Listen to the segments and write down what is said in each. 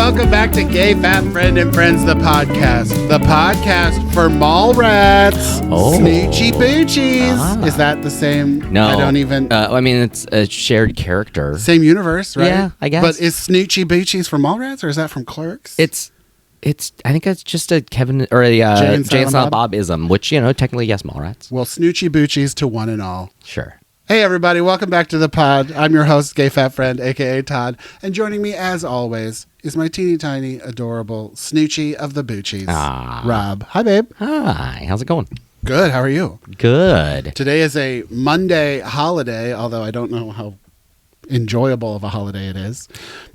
Welcome back to GFF and Friends, the podcast for mall rats. Oh. Snoochy Boochies. Ah. Is that the same? No. I don't even... I mean, it's a shared character. Same universe, right? Yeah, I guess. But is Snoochy Boochies from Mallrats, or is that from Clerks? It's. I think it's just a Kevin or a Jay and Silent Bob-ism, which, technically, yes, Mallrats. Well, Snoochy Boochies to one and all. Sure. Hey, everybody. Welcome back to the pod. I'm your host, Gay Fat Friend, a.k.a. Todd. And joining me, as always, is my teeny tiny, adorable Snoochy of the Boochies, Rob. Hi, babe. Hi. How's it going? Good. How are you? Good. Today is a Monday holiday, although I don't know how enjoyable of a holiday it is.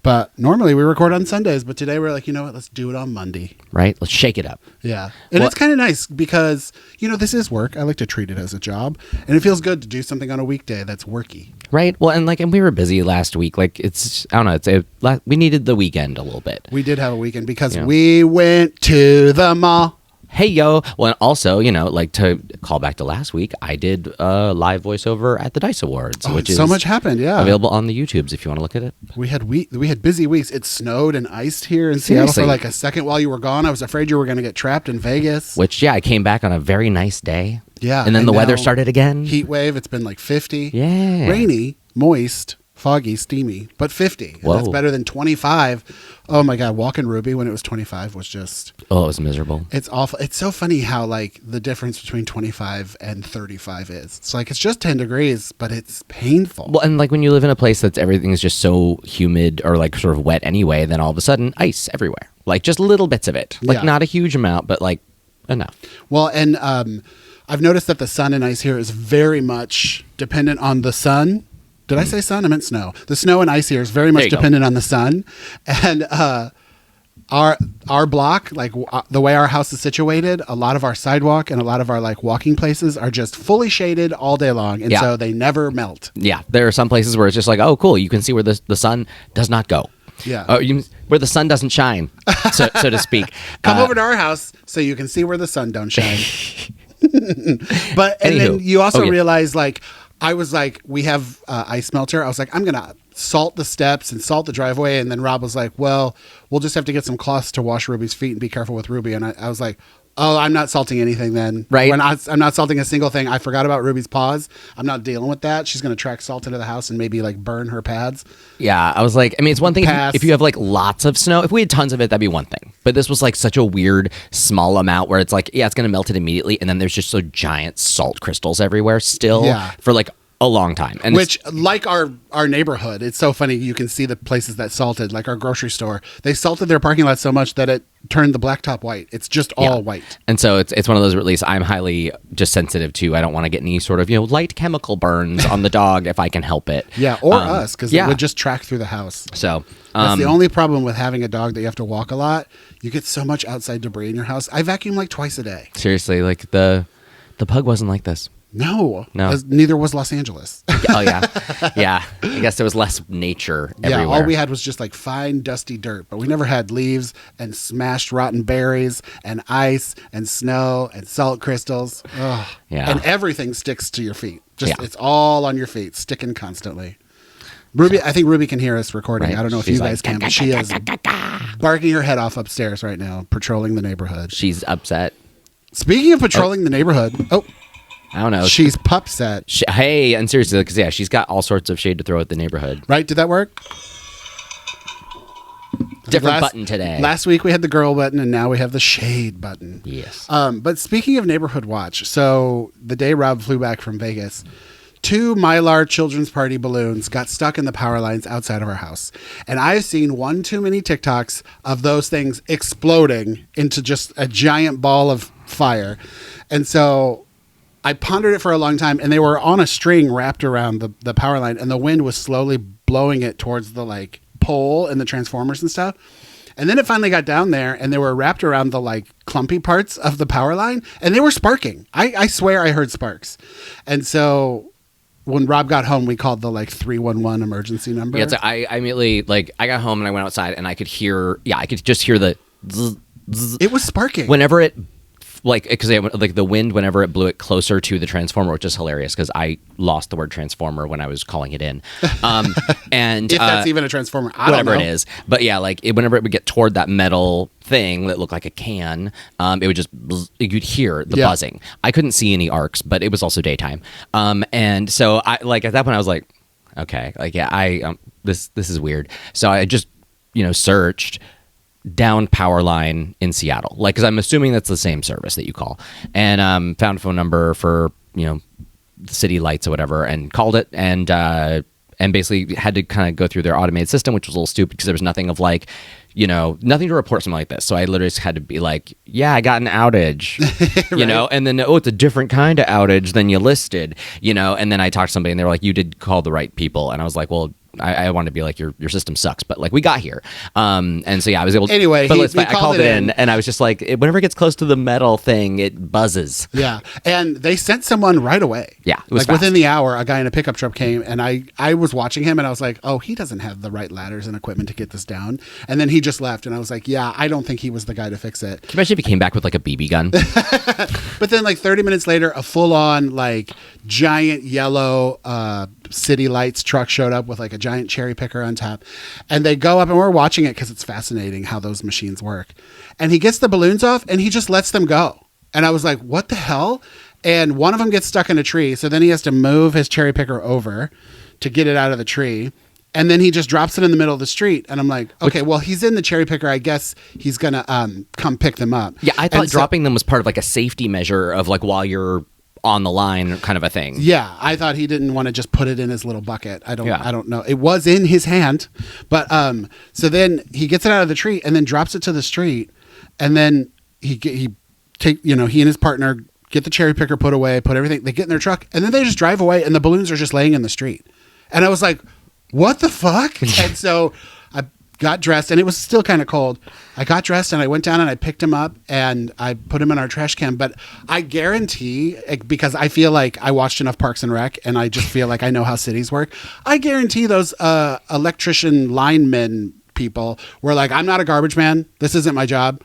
But normally we record on Sundays, but today we're like, you know what? Let's do it on Monday. Right? Let's shake it up. Yeah. And it's kind of nice because, this is work. I like to treat it as a job. And it feels good to do something on a weekday that's worky. Right? Well, and we were busy last week. I don't know. We needed the weekend a little bit. We did have a weekend because we went to the mall. Hey, yo. Well, and also, to call back to last week, I did a live voiceover at the Dice Awards, which is so much happened. Yeah, available on the YouTubes if you want to look at it. We had busy weeks. It snowed and iced here in Seattle for like a second while you were gone. I was afraid you were going to get trapped in Vegas. Which, I came back on a very nice day. Yeah, and then the weather started again. Heat wave. It's been like 50. Yeah, rainy, moist, foggy, steamy, but 50. Whoa. That's better than 25. Oh my God, walking Ruby when it was 25 was just... Oh, it was miserable. It's awful. It's so funny how the difference between 25 and 35 is. It's just 10 degrees, but it's painful. Well, and when you live in a place that's everything is just so humid or sort of wet anyway, then all of a sudden ice everywhere. Just little bits of it. Not a huge amount, but enough. Well, and I've noticed that the sun and ice here is very much dependent on the sun. Did I say sun? I meant snow. The snow and ice here is very much dependent on the sun. And our block, the way our house is situated, a lot of our sidewalk and a lot of our walking places are just fully shaded all day long. And so they never melt. Yeah. There are some places where it's just oh, cool. You can see where the sun does not go. Yeah. Where the sun doesn't shine, so to speak. Come over to our house so you can see where the sun don't shine. Then you also realize I was we have ice melter. I was I'm going to salt the steps and salt the driveway. And then Rob was well, we'll just have to get some cloths to wash Ruby's feet and be careful with Ruby. And I was oh, I'm not salting anything then. Right. I'm not salting a single thing. I forgot about Ruby's paws. I'm not dealing with that. She's going to track salt into the house and maybe burn her pads. Yeah. I was it's one thing if you have lots of snow. If we had tons of it, that'd be one thing. But this was such a weird small amount where it's it's going to melt it immediately. And then there's just giant salt crystals everywhere still for a long time. And which our neighborhood, it's so funny. You can see the places that salted, our grocery store. They salted their parking lot so much that it turned the blacktop white. It's just all white. And so it's one of those where at least I'm highly just sensitive to. I don't want to get any sort of light chemical burns on the dog if I can help it. Yeah, or us, because it would just track through the house. So that's the only problem with having a dog that you have to walk a lot. You get so much outside debris in your house. I vacuum twice a day. Seriously, the pug wasn't like this. No. Neither was Los Angeles. Oh, yeah. Yeah. I guess there was less nature everywhere. Yeah, all we had was just fine, dusty dirt. But we never had leaves and smashed rotten berries and ice and snow and salt crystals. Ugh. Yeah. And everything sticks to your feet. It's all on your feet, sticking constantly. Ruby, I think Ruby can hear us recording. Right. I don't know if you guys can, but she is barking her head off upstairs right now, patrolling the neighborhood. She's upset. Speaking of patrolling the neighborhood... Oh. I don't know. She's pupset. Hey, and seriously, because she's got all sorts of shade to throw at the neighborhood. Right? Did that work? Different button today. Last week we had the girl button, and now we have the shade button. Yes. But speaking of neighborhood watch, so the day Rob flew back from Vegas, 2 Mylar children's party balloons got stuck in the power lines outside of our house. And I've seen one too many TikToks of those things exploding into just a giant ball of fire. And so I pondered it for a long time, and they were on a string wrapped around the power line, and the wind was slowly blowing it towards the pole and the transformers and stuff. And then it finally got down there, and they were wrapped around the clumpy parts of the power line, and they were sparking. I swear I heard sparks. And so when Rob got home, we called the 311 emergency number. Yeah, so I immediately I got home and I went outside, and I could just hear the zzz, zzz. It was sparking. Whenever it like because like the wind whenever it blew it closer to the transformer, which is hilarious because I lost the word transformer when I was calling it in. And if that's even a transformer, whatever it is. But yeah, like whenever it would get toward that metal thing that looked like a can, it would just you'd hear the buzzing. I couldn't see any arcs, but it was also daytime. And so I like at that point I was like, okay, like I this is weird. So I just searched down power line in Seattle, like because I'm assuming that's the same service that you call, and found a phone number for the city lights or whatever, and called it, and basically had to kind of go through their automated system, which was a little stupid because there was nothing of like nothing to report something like this. So I literally just had to be like, yeah, I got an outage, right. And then it's a different kind of outage than you listed, and then I talked to somebody and they were like, you did call the right people, and I was like, well, I want to be like your system sucks, but like we got here, and so yeah, I was able to. Anyway, I called it in, and I was just like, whenever it gets close to the metal thing, it buzzes. Yeah, and they sent someone right away. Yeah, it was like fast. within the hour, a guy in a pickup truck came, and I was watching him, and I was like, oh, he doesn't have the right ladders and equipment to get this down, and then he just left, and I was like, yeah, I don't think he was the guy to fix it. Can you imagine if he came back with like a BB gun? But then like 30 minutes later, a full-on like giant yellow city lights truck showed up with like a giant cherry picker on top, and they go up, and we're watching it because it's fascinating how those machines work, and he gets the balloons off and he just lets them go, and I was like, what the hell? And one of them gets stuck in a tree, so then he has to move his cherry picker over to get it out of the tree, and then he just drops it in the middle of the street, and I'm like, okay, well, he's in the cherry picker, I guess he's gonna come pick them up. Yeah, I thought dropping them was part of like a safety measure of like while you're on the line kind of a thing. Yeah, I thought he didn't want to just put it in his little bucket. I don't know. It was in his hand, but so then he gets it out of the tree and then drops it to the street, and then he and his partner get the cherry picker put away, put everything. They get in their truck, and then they just drive away, and the balloons are just laying in the street. And I was like, what the fuck? And so I got dressed, and it was still kind of cold. I got dressed and I went down and I picked him up and I put him in our trash can. But I guarantee, because I feel like I watched enough Parks and Rec and I just feel like I know how cities work, I guarantee those electrician linemen people were like, I'm not a garbage man. This isn't my job.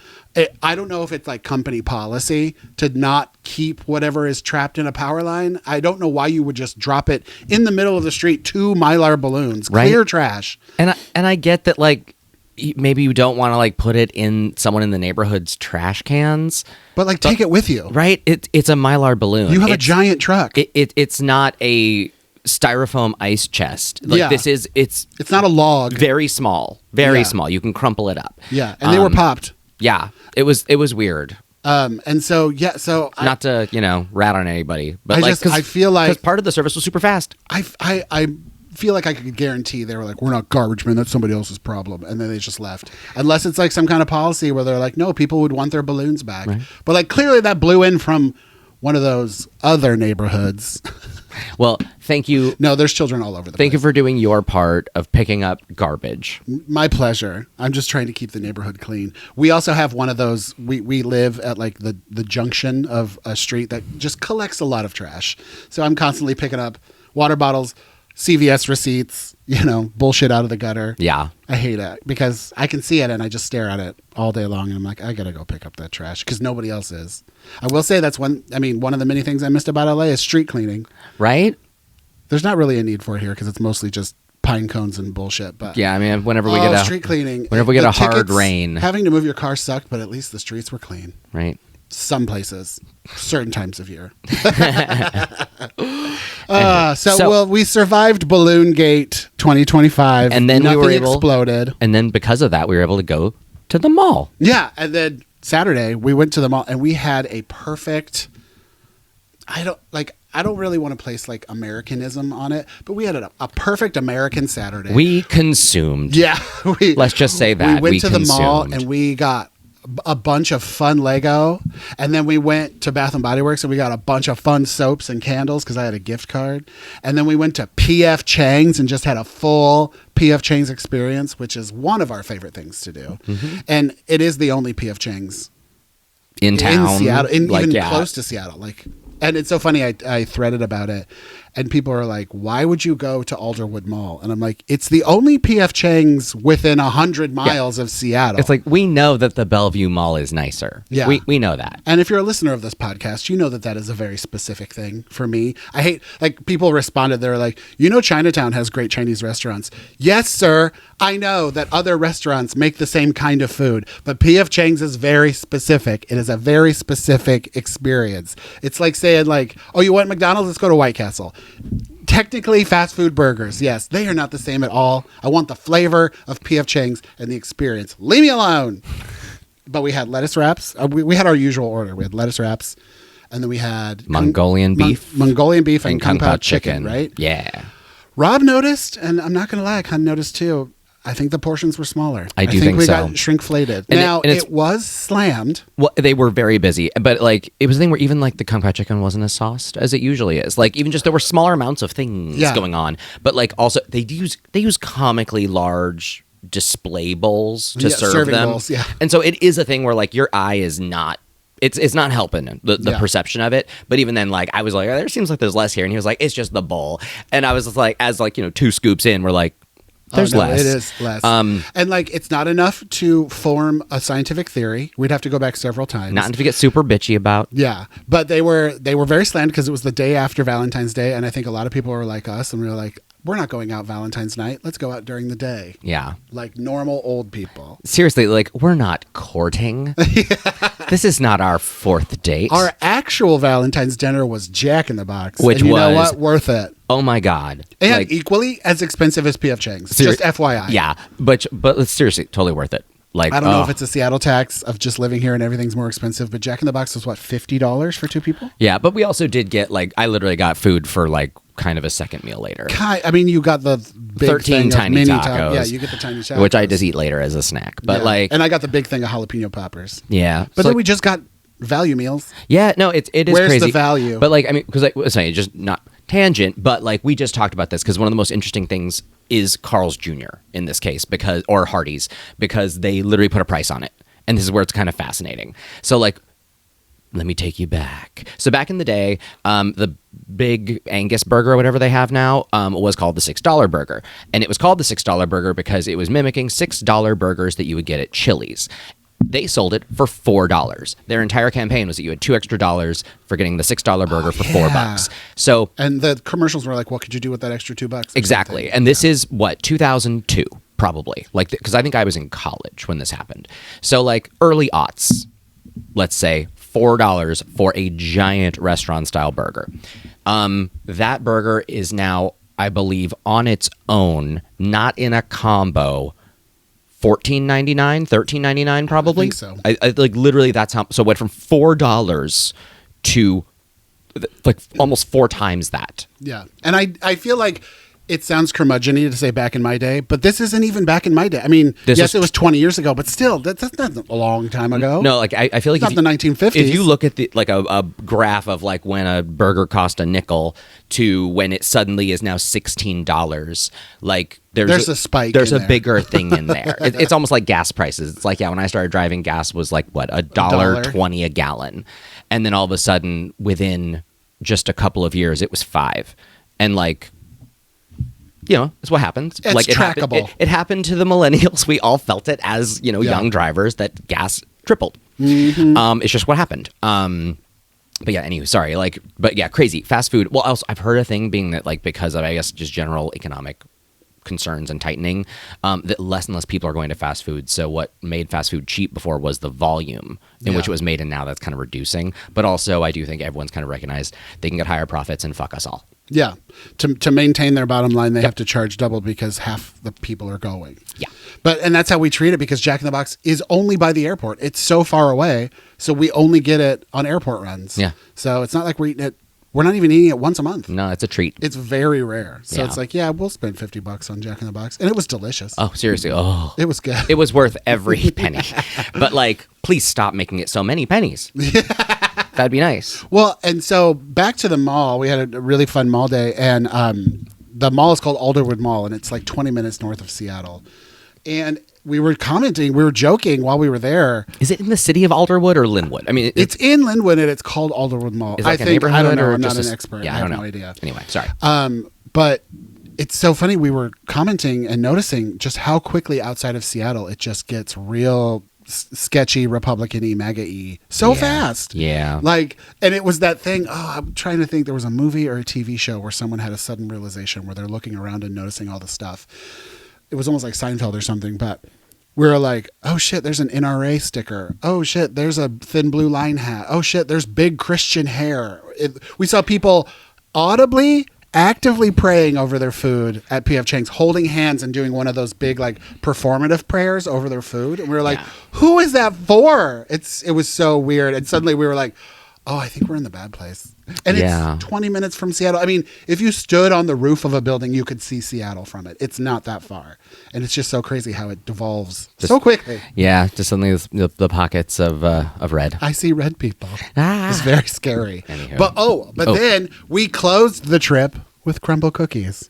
I don't know if it's like company policy to not keep whatever is trapped in a power line. I don't know why you would just drop it in the middle of the street, 2 Mylar balloons, right? Clear trash. And I get that, like, maybe you don't want to like put it in someone in the neighborhood's trash cans, but like take it with you, right? It's a Mylar balloon. You have a giant truck. It's not a styrofoam ice chest. Like it's not a log. Very small. Very small. You can crumple it up. Yeah, and they were popped. Yeah, it was weird. And so not to rat on anybody, but I feel like because part of the service was super fast. I feel like I could guarantee they were like, we're not garbage men, that's somebody else's problem, and then they just left, unless it's like some kind of policy where they're like, no, people would want their balloons back, right. But like clearly that blew in from one of those other neighborhoods. Well, thank you. No, there's children all over the place. Thank you for doing your part of picking up garbage. My pleasure. I'm just trying to keep the neighborhood clean. We also have one of those. We live at like the junction of a street that just collects a lot of trash. So I'm constantly picking up water bottles, CVS receipts, bullshit out of the gutter. Yeah. I hate it because I can see it and I just stare at it all day long. And I'm like, I got to go pick up that trash because nobody else is. I will say that's one of the many things I missed about LA is street cleaning. Right? There's not really a need for it here because it's mostly just pine cones and bullshit. But yeah, I mean, whenever we get street cleaning, whenever we get a hard rain, having to move your car sucked, but at least the streets were clean. Right. Some places, certain times of year. We survived Balloon Gate 2025, and then nothing exploded. And then because of that, we were able to go to the mall. Yeah, and then Saturday we went to the mall, and we had a perfect. I don't really want to place like Americanism on it, but we had a perfect American Saturday. We consumed. Yeah, let's just say that we went to the mall and we got a bunch of fun Lego, and then we went to Bath and Body Works and we got a bunch of fun soaps and candles because I had a gift card, and then we went to PF Chang's and just had a full PF Chang's experience, which is one of our favorite things to do. Mm-hmm. And it is the only PF Chang's in town, in Seattle, even close to Seattle. And it's so funny. I threaded about it, And people are like, why would you go to Alderwood Mall? And I'm like, it's the only P.F. Chang's within 100 miles of Seattle. It's like, we know that the Bellevue Mall is nicer. Yeah. We know that. And if you're a listener of this podcast, you know that that is a very specific thing for me. I hate, like, people responded, they're like, you know, Chinatown has great Chinese restaurants. Yes, sir. I know that other restaurants make the same kind of food, but P.F. Chang's is very specific. It is a very specific experience. It's like saying, like, oh, you want McDonald's? Let's go to White Castle. Technically, fast food burgers, yes, they are not the same at all. I want the flavor of P.F. Chang's and the experience. Leave me alone. But we had lettuce wraps. We had our usual order. We had lettuce wraps, and then we had Mongolian beef, Mongolian beef, and Kung Pao chicken, right? Yeah. Rob noticed, and I'm not going to lie, I kind of noticed too. I think the portions were smaller. I think we so. got shrinkflated. And now, it it was slammed. Well, they were very busy, but like it was a thing where even like the Kung Pao chicken wasn't as sauced as it usually is. Like even just there were smaller amounts of things going on, but like also they use comically large display bowls to serve them. Bowls, yeah. And so it is a thing where like your eye is not. It's not helping the perception of it. But even then, like I was like, oh, there seems like there's less here, and he was like, it's just the bowl. And I was just like, as like 2 scoops in, we're like. There's less. It is less. And like, it's not enough to form a scientific theory. We'd have to go back several times. Not to get super bitchy about. Yeah. But they were very slammed because it was the day after Valentine's Day. And I think a lot of people were like us. And we were like, we're not going out Valentine's night. Let's go out during the day. Yeah. Like normal old people. Seriously, like we're not courting. This is not our 4th date. Our actual Valentine's dinner was Jack in the Box. Which and you was, know what? Worth it. Oh my God. And like, equally as expensive as P.F. Chang's. Just FYI. Yeah. But it's seriously totally worth it. Like I don't know if it's a Seattle tax of just living here and everything's more expensive, but Jack in the Box was what, $50 for 2 people? Yeah, but we also did get like I literally got food for like kind of a second meal later. I mean, you got the big 13 tiny tacos. Yeah, you get the tiny tacos. Which I just eat later as a snack. But like and I got the big thing of jalapeno poppers. Yeah. But then we just got value meals. Yeah, no, it is Where's crazy. the value? But like I mean, because I was saying just not tangent, but like we just talked about this because one of the most interesting things is Carl's Jr. in this case or Hardee's because they literally put a price on it. And this is where it's kind of fascinating. So like, let me take you back. So back in the day, the big Angus burger or whatever they have now was called the $6 burger. And it was called the $6 burger because it was mimicking $6 burgers that you would get at Chili's. They sold it for $4. Their entire campaign was that you had $2 extra for getting the $6 burger for $4. So, and the commercials were like, "What could you do with that extra $2?" Exactly. Something? And this is what 2002 probably. Like because I think I was in college when this happened. So like early aughts, let's say $4 for a giant restaurant style burger. That burger is now, I believe, on its own, not in a combo. $14.99, $13.99 probably. I think so. I like literally that's how. So it went from $4 to like almost 4 times that. Yeah, and I feel like it sounds curmudgeon-y to say back in my day, but this isn't even back in my day. I mean, yes, it was 20 years ago, but still, that's not a long time ago. No, like I feel like it's not the 1950s. If you look at the like a graph of like when a burger cost a nickel to when it suddenly is now $16, like there's a spike. There's a there. bigger thing in there. It's almost like gas prices. It's like when I started driving, gas was like what $1.20 a gallon, and then all of a sudden within just a couple of years it was $5, and like. It's what happens. It's like trackable. It happened to the millennials. We all felt it as young drivers that gas tripled. Mm-hmm. It's just what happened. But yeah, anyway, sorry. But yeah, crazy fast food. Well, also I've heard a thing being that like because of I guess just general economic concerns and tightening, that less and less people are going to fast food. So what made fast food cheap before was the volume in which it was made, and now that's kind of reducing. But also, I do think everyone's kind of recognized they can get higher profits and fuck us all. Yeah. To maintain their bottom line, they have to charge double because half the people are going. Yeah. And that's how we treat it because Jack in the Box is only by the airport. It's so far away, so we only get it on airport runs. Yeah. So it's not like we're eating it. We're not even eating it once a month. No, it's a treat. It's very rare. So it's like, yeah, we'll spend $50 on Jack in the Box. And it was delicious. Oh, seriously. Oh. It was good. It was worth every penny. But like, please stop making it so many pennies. That'd be nice. Well, and so back to the mall, we had a really fun mall day, and the mall is called Alderwood Mall, and it's like 20 minutes north of Seattle. And we were commenting, we were joking while we were there. Is it in the city of Alderwood or Linwood? I mean, it's in Linwood and it's called Alderwood Mall. Is it like a neighborhood? I don't know. Or I'm just not an expert. Yeah, I have don't know. no idea. Anyway, sorry. But it's so funny. We were commenting and noticing just how quickly outside of Seattle it just gets real sketchy, Republican-y, MAGA-y so fast. Yeah. Like, and it was that thing. Oh, I'm trying to think. There was a movie or a TV show where someone had a sudden realization where they're looking around and noticing all the stuff. It was almost like Seinfeld or something, but we were like, oh shit, there's an NRA sticker. Oh shit, there's a thin blue line hat. Oh shit, there's big Christian hair. We saw people audibly, actively praying over their food at PF Chang's, holding hands and doing one of those big like performative prayers over their food. And we were like, who is that for? It was so weird. And suddenly we were like, oh, I think we're in the bad place. And it's 20 minutes from Seattle. I mean, if you stood on the roof of a building, you could see Seattle from it. It's not that far. And it's just so crazy how it devolves so quickly. Yeah, just suddenly the pockets of red. I see red people. It's very scary. Anywho. But then we closed the trip with crumble cookies,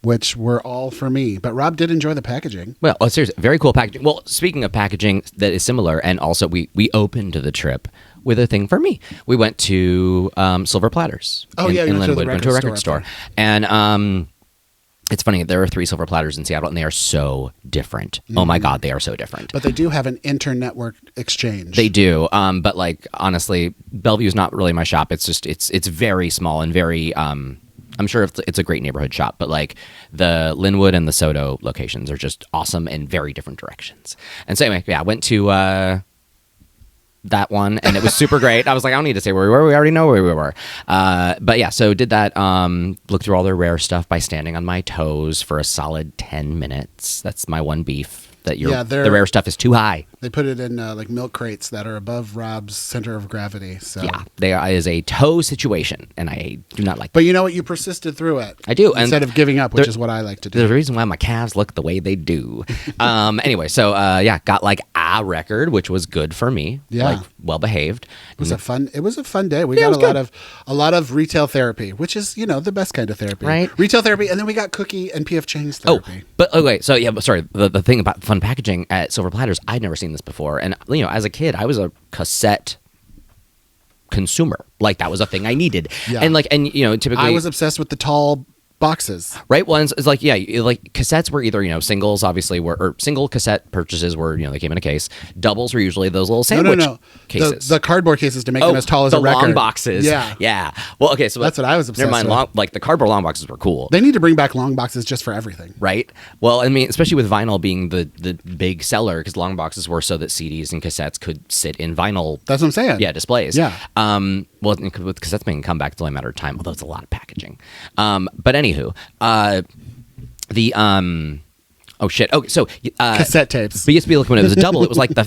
which were all for me. But Rob did enjoy the packaging. Well, seriously, very cool packaging. Well, speaking of packaging that is similar, and also we opened the trip with a thing for me. We went to Silver Platters. Oh, in Linwood. We went to a record store. And it's funny, there are 3 Silver Platters in Seattle, and they are so different. Oh my God, they are so different. But they do have an inter-network exchange. They do. But like, honestly, Bellevue's not really my shop. It's just, it's very small and very, I'm sure it's a great neighborhood shop, but like the Linwood and the Soto locations are just awesome in very different directions. And so anyway, I went to that one, and it was super great. I was like, I don't need to say where we were. We already know where we were. But yeah, so did that. Looked through all their rare stuff by standing on my toes for a solid 10 minutes. That's my one beef. That the rare stuff is too high. They put it in like milk crates that are above Rob's center of gravity. So yeah, is a toe situation, and I do not like that. But you know what? You persisted through it. I do. Instead of giving up, which is what I like to do. There's a reason why my calves look the way they do. Anyway, so got like a record, which was good for me. Yeah. Like, well behaved. It was a fun day. We got a lot of retail therapy, which is, the best kind of therapy. Right. Retail therapy, and then we got cookie and PF Chang's therapy. Oh, but okay, so sorry, the thing about fun packaging at Silver Platters, I'd never seen this before. And as a kid, I was a cassette consumer. Like, that was a thing I needed. Yeah. And typically I was obsessed with the tall boxes. Right? Well, it's like, like cassettes were either, singles obviously or single cassette purchases were, they came in a case. Doubles were usually those little sandwich cases. The cardboard cases to make them as tall as a record. The long boxes. Yeah. Yeah. Well, okay, so that's what I was obsessed with. Like the cardboard long boxes were cool. They need to bring back long boxes just for everything. Right? Well, I mean, especially with vinyl being the big seller, because long boxes were so that CDs and cassettes could sit in vinyl. That's what I'm saying. Yeah, displays. Yeah. Well, with cassettes making a comeback, it's only a matter of time, although it's a lot of packaging. But anywho, oh shit. Okay, so cassette tapes. But used to be like when it was a double, it was like the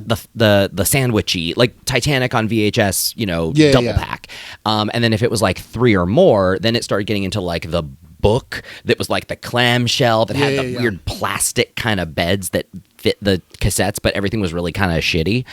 sandwichy, like Titanic on VHS, double pack. And then if it was like 3 or more, then it started getting into like the book that was like the clamshell that had the weird plastic kind of beds that fit the cassettes, but everything was really kind of shitty.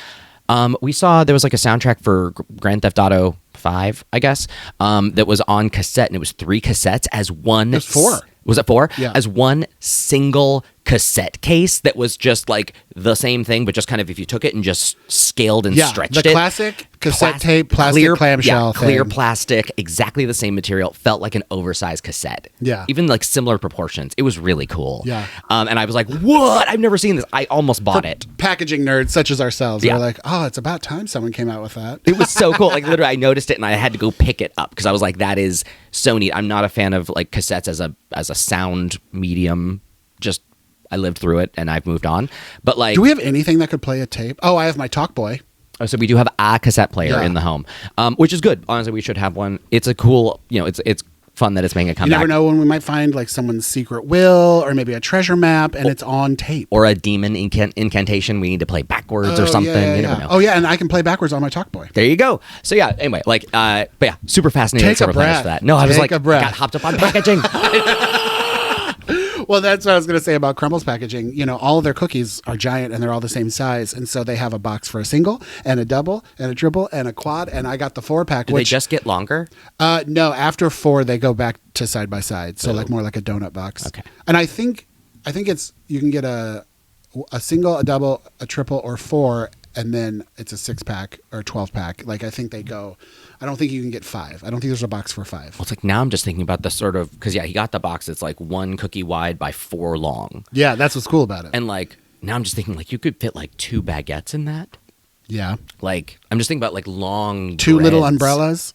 We saw there was like a soundtrack for Grand Theft Auto 5, I guess, that was on cassette, and it was 3 cassettes as one. It was 4. Was it 4? Yeah. As one single cassette case that was just like the same thing, but just kind of if you took it and just scaled and stretched it. The classic cassette tape, plastic clamshell clear thing. plastic, exactly the same material, felt like an oversized cassette. Yeah. Even like similar proportions. It was really cool. Yeah. And I was like, what? I've never seen this. I almost bought it. Packaging nerds such as ourselves. We're like, oh, it's about time someone came out with that. It was so cool. Like literally I noticed it and I had to go pick it up because I was like, that is so neat. I'm not a fan of like cassettes as a sound medium. Just I lived through it and I've moved on. But like, do we have anything that could play a tape? Oh, I have my Talkboy. Oh, so we do have a cassette player in the home, which is good. Honestly, we should have one. It's a cool, it's fun that it's making a comeback. You never know when we might find like someone's secret will or maybe a treasure map and it's on tape. Or a demon incantation we need to play backwards or something. You never know. Oh, yeah, and I can play backwards on my Talkboy. There you go. So yeah, anyway, but yeah, super fascinating. Take a breath. For that. No, I was like, breath. got hopped up on packaging. Well, that's what I was going to say about Crumble's packaging. All of their cookies are giant and they're all the same size. And so they have a box for a single and a double and a triple and a quad. And I got the 4-pack. Do they just get longer? No, after 4, they go back to side by side. So more like a donut box. Okay. And I think it's, you can get a a single, a double, a triple, or 4, and then it's a 6-pack or 12-pack. Like I think they go. I don't think you can get 5. I don't think there's a box for 5. Well, it's like now I'm just thinking about the sort of because he got the box that's like 1 cookie wide by 4 long. Yeah, that's what's cool about it. And like now I'm just thinking like you could fit like 2 baguettes in that. Yeah. Like I'm just thinking about like long 2 breads. little umbrellas.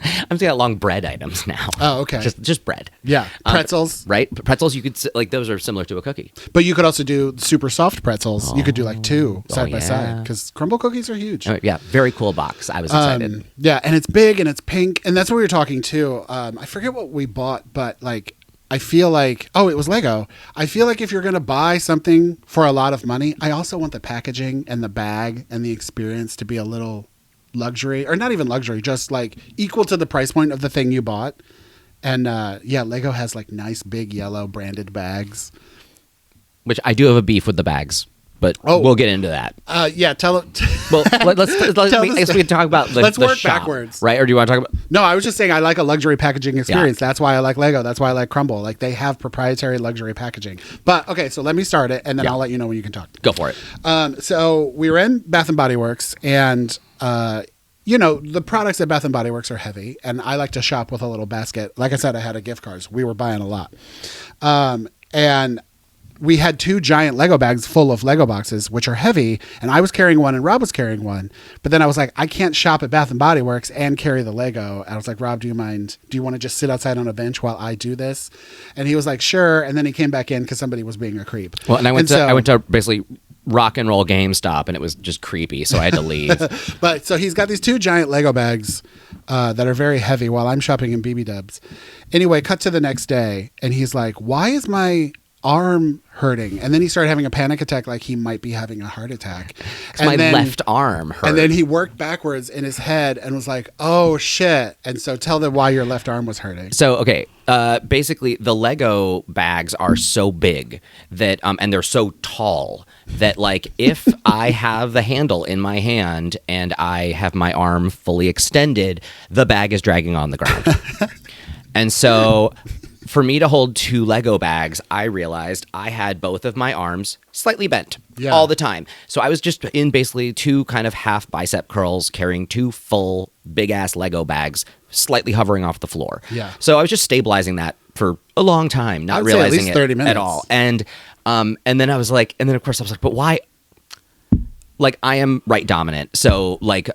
I'm thinking about long bread items now. Oh, okay. Just bread. Yeah, pretzels. Right? Pretzels, you could, like, those are similar to a cookie. But you could also do super soft pretzels. You could do like 2 side by yeah. side because crumble cookies are huge. Oh, yeah, very cool box. I was excited. Yeah, and it's big and it's pink. And that's what we were talking too. I forget what we bought, but like, I feel like, it was Lego. I feel like if you're going to buy something for a lot of money, I also want the packaging and the bag and the experience to be a little luxury, or not even luxury, just like equal to the price point of the thing you bought. And Lego has like nice big yellow branded bags. Which I do have a beef with the bags, but we'll get into that. Tell it. Well, I guess we can talk about let's the work shop, backwards. Right? Or do you want to talk about... No, I was just saying I like a luxury packaging experience. Yeah. That's why I like Lego. That's why I like Crumble. Like they have proprietary luxury packaging. But okay, so let me start it and then I'll let you know when you can talk. Go for it. So we were in Bath and Body Works and the products at Bath and Body Works are heavy, and I like to shop with a little basket. Like I said, I had a gift cards. We were buying a lot. And we had 2 giant Lego bags full of Lego boxes, which are heavy, and I was carrying one and Rob was carrying one. But then I was like, I can't shop at Bath and Body Works and carry the Lego. And I was like, Rob, do you mind? Do you want to just sit outside on a bench while I do this? And he was like, sure. And then he came back in because somebody was being a creep. Well, and I went to basically rock and roll GameStop, and it was just creepy, so I had to leave. But so he's got these 2 giant Lego bags that are very heavy while I'm shopping in BB Dubs. Anyway, cut to the next day, and he's like, why is my arm hurting? And then he started having a panic attack like he might be having a heart attack. And my left arm hurt. And then he worked backwards in his head and was like, oh shit. And so tell them why your left arm was hurting. So, okay. Basically, the Lego bags are so big that, and they're so tall that, like, if I have the handle in my hand and I have my arm fully extended, the bag is dragging on the ground. And so for me to hold 2 Lego bags, I realized I had both of my arms slightly bent all the time. So I was just in basically 2 kind of half bicep curls, carrying 2 full big ass Lego bags, slightly hovering off the floor. Yeah. So I was just stabilizing that for a long time, not realizing at least 30 minutes. At all. And then I was like, of course I was like, but why? Like, I am right dominant, so, like,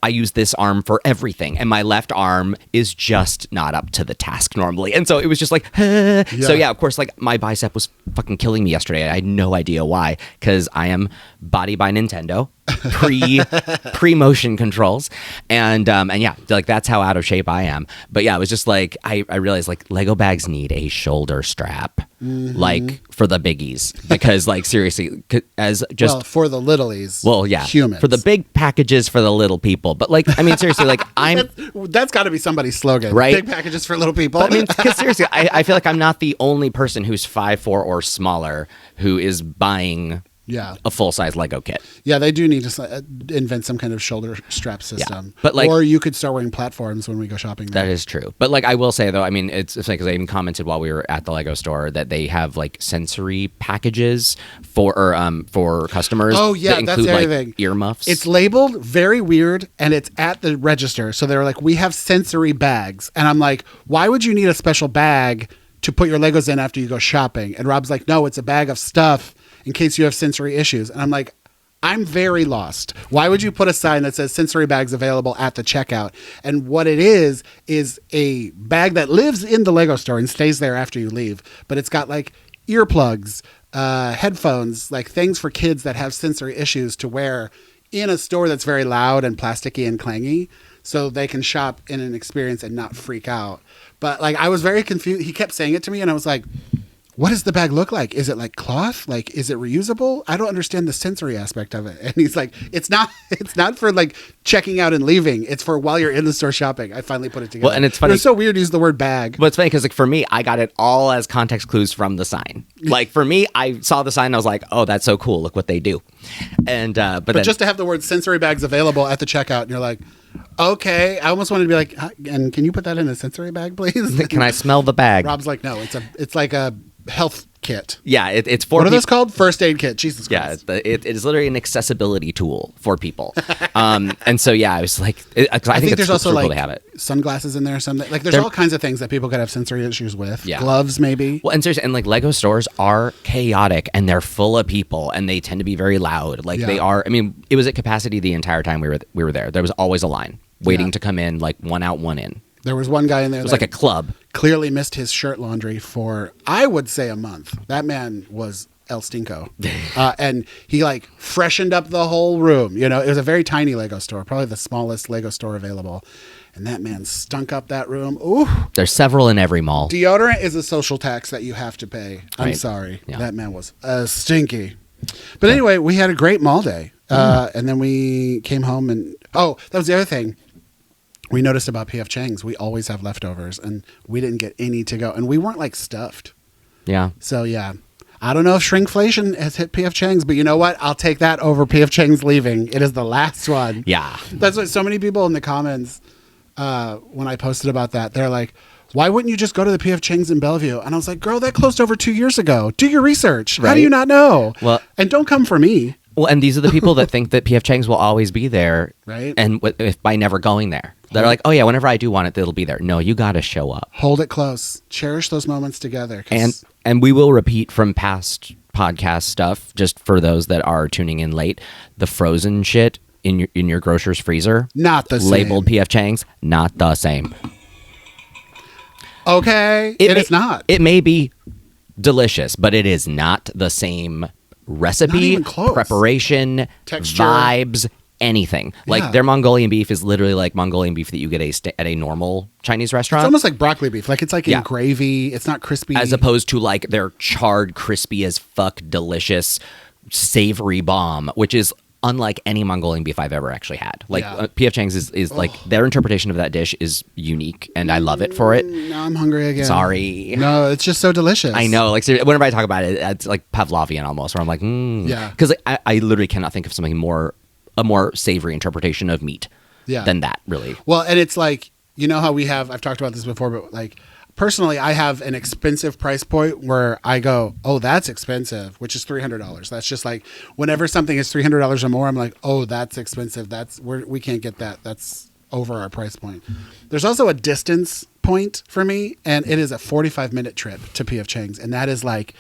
I use this arm for everything, and my left arm is just not up to the task normally. And so it was just like, So, of course, like, my bicep was fucking killing me yesterday. I had no idea why, because I am body by Nintendo, pre-motion controls, and like, that's how out of shape I am. But, yeah, it was just like, I realized, like, Lego bags need a shoulder strap, like, for the biggies, because, like, seriously, as just... Well, for the littlies. Well, yeah, humans. For the big packages for the little people. But, like, I mean, seriously, like, that's got to be somebody's slogan, right? Big packages for little people. But, I mean, because seriously, I feel like I'm not the only person who's 5'4" or smaller who is buying a full-size Lego kit. Yeah, they do need to invent some kind of shoulder strap system. Yeah. But, like, or you could start wearing platforms when we go shopping there. That is true. But, like, I will say, though, I mean, it's like, because I even commented while we were at the Lego store that they have, like, sensory packages for customers. Oh, yeah, that include, that's like, everything. Earmuffs. It's labeled very weird, and it's at the register. So they're like, we have sensory bags. And I'm like, why would you need a special bag to put your Legos in after you go shopping? And Rob's like, no, it's a bag of stuff in case you have sensory issues. And I'm like, I'm very lost. Why would you put a sign that says sensory bags available at the checkout? And what it is a bag that lives in the Lego store and stays there after you leave. But it's got like earplugs, headphones, like things for kids that have sensory issues to wear in a store that's very loud and plasticky and clangy, so they can shop in an experience and not freak out. But like, I was very confused. He kept saying it to me and I was like, what does the bag look like? Is it like cloth? Like, is it reusable? I don't understand the sensory aspect of it. And he's like, it's not for like checking out and leaving. It's for while you're in the store shopping. I finally put it together. Well, and it's funny. It was so weird to use the word bag. But it's funny because, like, for me, I got it all as context clues from the sign. Like, for me, I saw the sign and I was like, oh, that's so cool. Look what they do. And but then, just to have the word sensory bags available at the checkout, and you're like, okay. I almost wanted to be like, and can you put that in a sensory bag, please? Can I smell the bag? Rob's like, no, it's like a health kit. Yeah, it's for what are those called? First aid kit. Jesus Christ. Yeah, it is literally an accessibility tool for people. And so I was like, I think there's also cool like to have it. Sunglasses in there or something. Like there's all kinds of things that people could have sensory issues with. Yeah. Gloves maybe. Well, and seriously, and like Lego stores are chaotic and they're full of people and they tend to be very loud. Like they are. I mean, it was at capacity the entire time we were there. There was always a line waiting to come in, like one out, one in. There was one guy in there. It was like a club. Clearly missed his shirt laundry for, I would say, a month. That man was El Stinko. And he like freshened up the whole room. You know, it was a very tiny Lego store, probably the smallest Lego store available. And that man stunk up that room. Ooh. There's several in every mall. Deodorant is a social tax that you have to pay. I'm Right. sorry. Yeah. That man was stinky. But anyway, we had a great mall day. And then we came home and, that was the other thing. We noticed about P.F. Chang's, we always have leftovers, and we didn't get any to go. And we weren't, like, stuffed. Yeah. So, I don't know if shrinkflation has hit P.F. Chang's, but you know what? I'll take that over P.F. Chang's leaving. It is the last one. Yeah. That's what so many people in the comments, when I posted about that, they're like, why wouldn't you just go to the P.F. Chang's in Bellevue? And I was like, girl, that closed over 2 years ago. Do your research. How do you not know? Well, and don't come for me. Well, and these are the people that think that P.F. Chang's will always be there. Right. And if by never going there. They're like, oh, yeah, whenever I do want it, it'll be there. No, you got to show up. Hold it close. Cherish those moments together. And we will repeat from past podcast stuff, just for those that are tuning in late, the frozen shit in your grocer's freezer. Not the same. Labeled P.F. Chang's, not the same. Okay. It's not. It may be delicious, but it is not the same recipe, Not even close. preparation, Texture. vibes, anything. Like Yeah. their Mongolian beef is literally like Mongolian beef that you get at a normal Chinese restaurant. It's almost like broccoli beef. Like it's like in gravy. It's not crispy. As opposed to like their charred, crispy as fuck, delicious, savory bomb, which is unlike any Mongolian beef I've ever actually had. Like P.F. Chang's is like their interpretation of that dish is unique, and I love it for it. Now I'm hungry again. Sorry. No, it's just so delicious. I know. Like whenever I talk about it, it's like Pavlovian almost, where I'm like, Yeah. because I literally cannot think of something a more savory interpretation of meat than that, really. Well, and it's like, you know how I've talked about this before, but like personally, I have an expensive price point where I go, oh, that's expensive, which is $300. That's just like whenever something is $300 or more, I'm like, oh, that's expensive. We can't get that. That's over our price point. There's also a distance point for me, and it is a 45-minute trip to P.F. Chang's, and that is like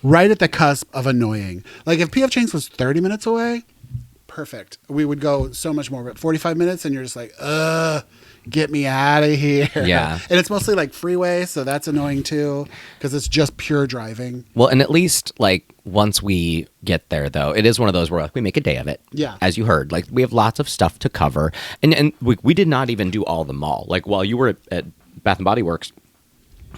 right at the cusp of annoying. Like if P.F. Chang's was 30 minutes away, perfect. We would go so much more, but 45 minutes and you're just like, get me out of here. Yeah. And it's mostly like freeway, so that's annoying too because it's just pure driving. Well, and at least like once we get there, though, it is one of those where like, we make a day of it. Yeah. As you heard, like we have lots of stuff to cover, and we did not even do all the mall. Like while you were at Bath and Body Works,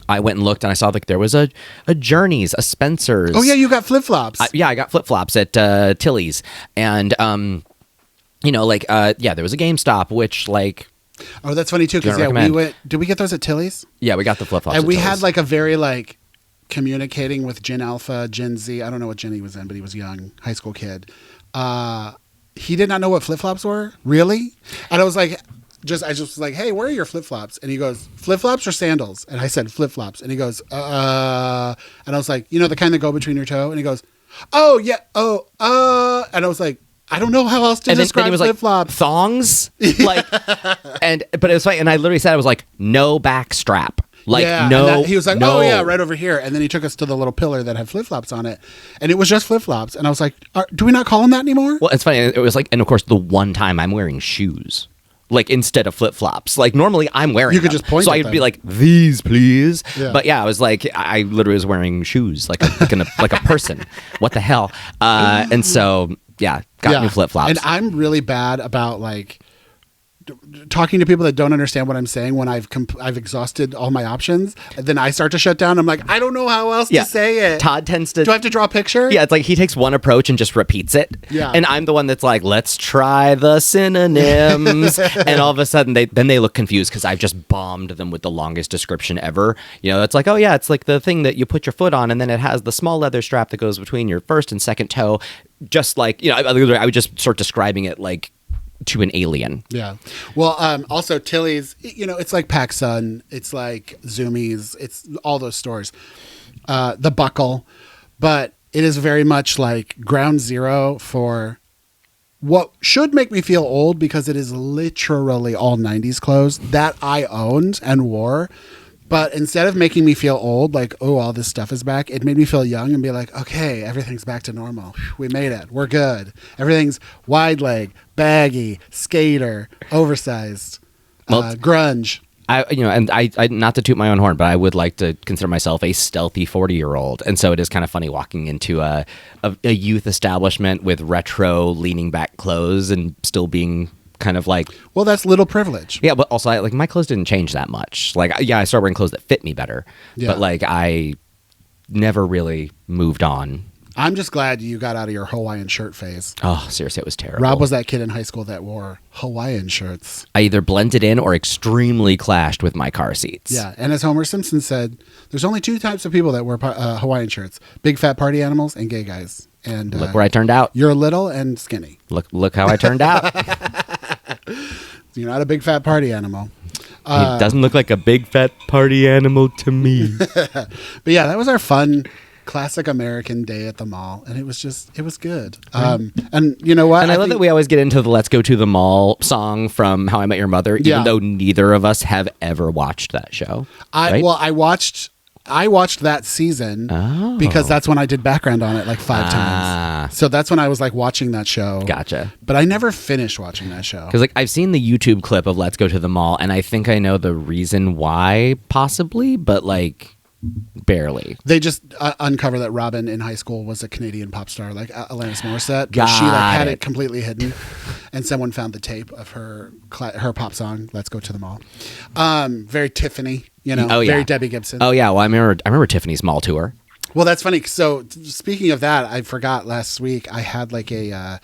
I went and looked, and I saw like there was a Journeys, a Spencer's. Oh yeah, you got flip flops. I got flip flops at Tilly's, and there was a GameStop, which like. Oh, that's funny too because we went. Did we get those at Tilly's? Yeah, we got the flip flops. And we Tilly's. had like a very like communicating with Gen Alpha, Gen Z. I don't know what Gen he was in, but he was young, high school kid. He did not know what flip flops were. Really? And I was like. I just was like, hey, where are your flip-flops? And he goes, flip-flops or sandals? And I said, flip-flops. And he goes, and I was like, you know, the kind that go between your toe? And he goes, oh, yeah, and I was like, I don't know how else to describe then he was flip-flops. Like, thongs? Like, but it was funny. And I literally said, I was like, no back strap. Like, no. He was like, no. oh, yeah, right over here. And then he took us to the little pillar that had flip-flops on it. And it was just flip-flops. And I was like, do we not call them that anymore? Well, it's funny. It was like, and of course, the one time I'm wearing shoes. Like instead of flip flops, like normally I'm wearing. You could them. just point. So I'd be like, "These, please." Yeah. But yeah, I was like, I literally was wearing shoes, like a person. What the hell? And so got new flip flops. And I'm really bad about like talking to people that don't understand what I'm saying when I've exhausted all my options. And then I start to shut down. I'm like, I don't know how else to say it. Todd tends to. Do I have to draw a picture? Yeah, it's like he takes one approach and just repeats it. Yeah. And I'm the one that's like, let's try the synonyms. And all of a sudden they look confused because I've just bombed them with the longest description ever. You know, it's like, oh yeah, it's like the thing that you put your foot on and then it has the small leather strap that goes between your first and second toe. Just like, you know, I would just start describing it like to an alien. Yeah. Well, also Tilly's, you know, it's like PacSun, it's like Zoomies, it's all those stores. The Buckle, but it is very much like ground zero for what should make me feel old because it is literally all 90s clothes that I owned and wore. But instead of making me feel old, like, oh, all this stuff is back, it made me feel young and be like, okay, everything's back to normal. We made it. We're good. Everything's wide leg, baggy, skater, oversized, grunge. I not to toot my own horn, but I would like to consider myself a stealthy 40-year-old. And so it is kind of funny walking into a youth establishment with retro leaning back clothes and still being kind of like, well, that's little privilege. Yeah, but also my clothes didn't change that much. Like, yeah, I started wearing clothes that fit me better, but like I never really moved on. I'm just glad you got out of your Hawaiian shirt phase. Oh, seriously, it was terrible. Rob was that kid in high school that wore Hawaiian shirts. I either blended in or extremely clashed with my car seats. Yeah, and as Homer Simpson said, there's only two types of people that wear Hawaiian shirts: big fat party animals and gay guys. And look where I turned out. You're little and skinny. Look how I turned out. You're not a big fat party animal. It doesn't look like a big fat party animal to me. But yeah, that was our fun classic American day at the mall, and it was good. And you know what? And I love that we always get into the "Let's Go to the Mall" song from How I Met Your Mother, even though neither of us have ever watched that show. I watched that season because that's when I did background on it like 5 times. So that's when I was like watching that show. Gotcha. But I never finished watching that show. Because like I've seen the YouTube clip of "Let's Go to the Mall," and I think I know the reason why, possibly, but like barely. They just uncover that Robin in high school was a Canadian pop star like Alanis Morissette. She had it completely hidden, and someone found the tape of her pop song "Let's Go to the Mall." Very Tiffany. Very Debbie Gibson. Oh yeah, well I remember Tiffany's mall tour. Well, that's funny. So speaking of that, I forgot last week I had like a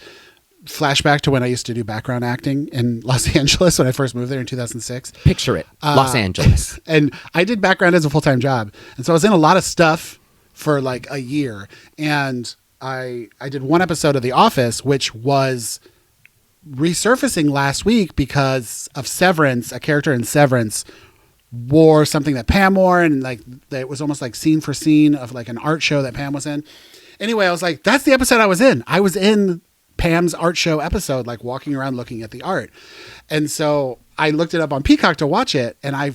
flashback to when I used to do background acting in Los Angeles when I first moved there in 2006. Picture it, Los Angeles. And I did background as a full-time job, and so I was in a lot of stuff for like a year. And I did one episode of The Office, which was resurfacing last week because of Severance. A character in Severance wore something that Pam wore, and like it was almost like scene for scene of like an art show that Pam was in. Anyway, I was like, that's the episode I was in. I was in Pam's art show episode, like walking around looking at the art. And so I looked it up on Peacock to watch it, and I